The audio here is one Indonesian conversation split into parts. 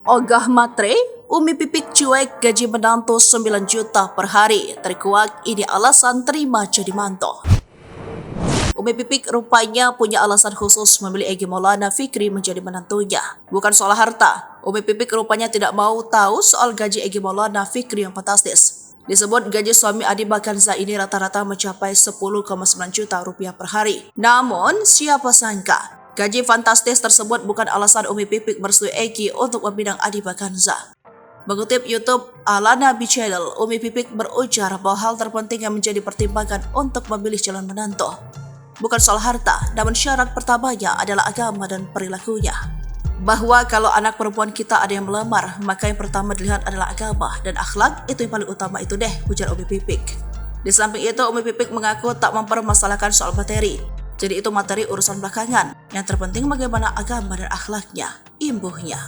Ogah matre, Umi Pipik cuek gaji menantu 9 juta per hari. Terkuak ini alasan terima jadi mantu. Umi Pipik rupanya punya alasan khusus memilih Egy Maulana Fikri menjadi menantunya. Bukan soal harta, Umi Pipik rupanya tidak mau tahu soal gaji Egy Maulana Fikri yang fantastis. Disebut gaji suami Adiba Kanza ini rata-rata mencapai 10,9 juta rupiah per hari. Namun, siapa sangka, gaji fantastis tersebut bukan alasan Umi Pipik merestui Egy untuk meminang Adiba Kanza. Mengutip YouTube Alana B Channel, Umi Pipik berujar bahwa hal terpenting yang menjadi pertimbangan untuk memilih calon menantu bukan soal harta, namun syarat pertamanya adalah agama dan perilakunya. Bahwa kalau anak perempuan kita ada yang melamar, maka yang pertama dilihat adalah agama dan akhlak, itu yang paling utama itu deh, ujar Umi Pipik. Di samping itu, Umi Pipik mengaku tak mempermasalahkan soal materi. Jadi itu materi urusan belakangan, yang terpenting bagaimana agama dan akhlaknya, imbuhnya.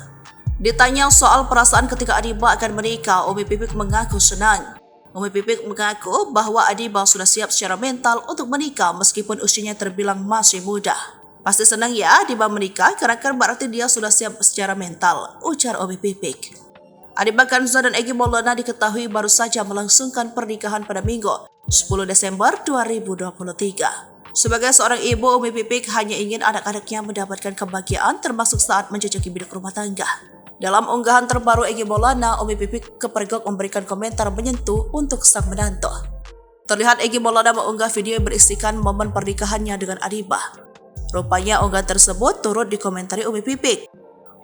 Ditanya soal perasaan ketika Adiba akan menikah, Umi Pipik mengaku senang. Umi Pipik mengaku bahwa Adiba sudah siap secara mental untuk menikah meskipun usianya terbilang masih muda. Pasti senang ya Adiba menikah karena kan berarti dia sudah siap secara mental, ujar Umi Pipik. Adiba Kanza dan Egy Maulana diketahui baru saja melangsungkan pernikahan pada Minggu, 10 Desember 2023. Sebagai seorang ibu, Umi Pipik hanya ingin anak-anaknya mendapatkan kebahagiaan termasuk saat menjajaki biduk rumah tangga. Dalam unggahan terbaru Egy Maulana, Umi Pipik kepergok memberikan komentar menyentuh untuk sang menantu. Terlihat Egy Maulana mengunggah video yang berisikan momen pernikahannya dengan Adiba. Rupanya unggahan tersebut turut dikomentari Umi Pipik.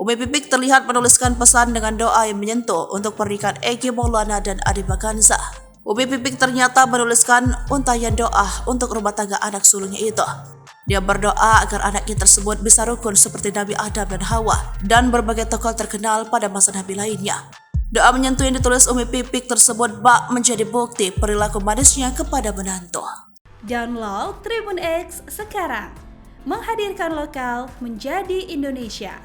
Umi Pipik terlihat menuliskan pesan dengan doa yang menyentuh untuk pernikahan Egy Maulana dan Adiba Kanza. Umi Pipik ternyata menuliskan untayan doa untuk rumah tangga anak sulungnya itu. Dia berdoa agar anaknya tersebut bisa rukun seperti Nabi Adam dan Hawa dan berbagai tokoh terkenal pada masa Nabi lainnya. Doa menyentuh yang ditulis Umi Pipik tersebut bak menjadi bukti perilaku manisnya kepada menantu. Download Tribun X sekarang, menghadirkan lokal menjadi Indonesia.